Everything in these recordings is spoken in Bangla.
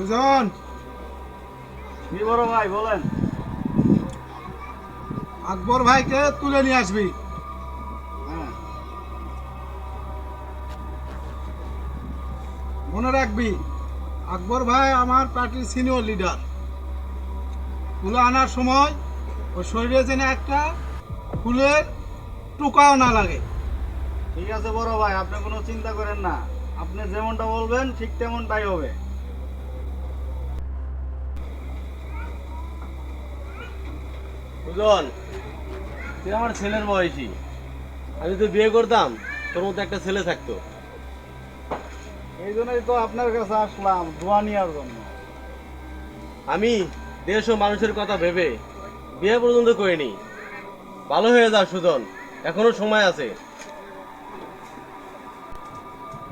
সুজন, কি বড় ভাই বলেন। আকবর ভাইকে তুলে নিয়ে আসবি। হ্যাঁ, মনে রাখবি, আকবর ভাই আমার পার্টির সিনিয়র লিডার। তুলে আনার সময় ওর শরীরে যেন একটা ফুলের টোকাও না লাগে। ঠিক আছে বড় ভাই, আপনি কোনো চিন্তা করেন না। আপনি যেমনটা বলবেন ঠিক তেমনটাই হবে। সুজন, তুই আমার ছেলের বয়সী। আমি তো বিয়ে করতাম, তোর মতো একটা ছেলে থাকতো। এই জন্যই তো আপনার কাছে আসলাম দোয়া নেওয়ার জন্য। আমি দেশ ও মানুষের কথা ভেবে বিয়ে পর্যন্ত করিনি। ভালো হয়ে যা সুজন, এখনো সময় আছে।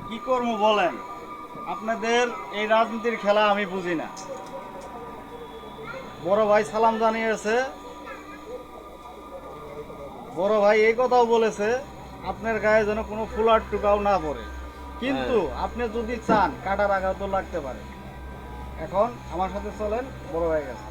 কি করবো বলেন, আপনাদের এই রাজনীতির খেলা আমি বুঝি না। বড় ভাই সালাম জানিয়েছে, বড় ভাই এই কথাও বলেছে আপনার গায়ে যেন কোনো ফুলার টুকাও না পড়ে। কিন্তু আপনি যদি চান কাটার আঘাতও লাগতে পারে। এখন আমার সাথে চলেন, বড় ভাই গেছে।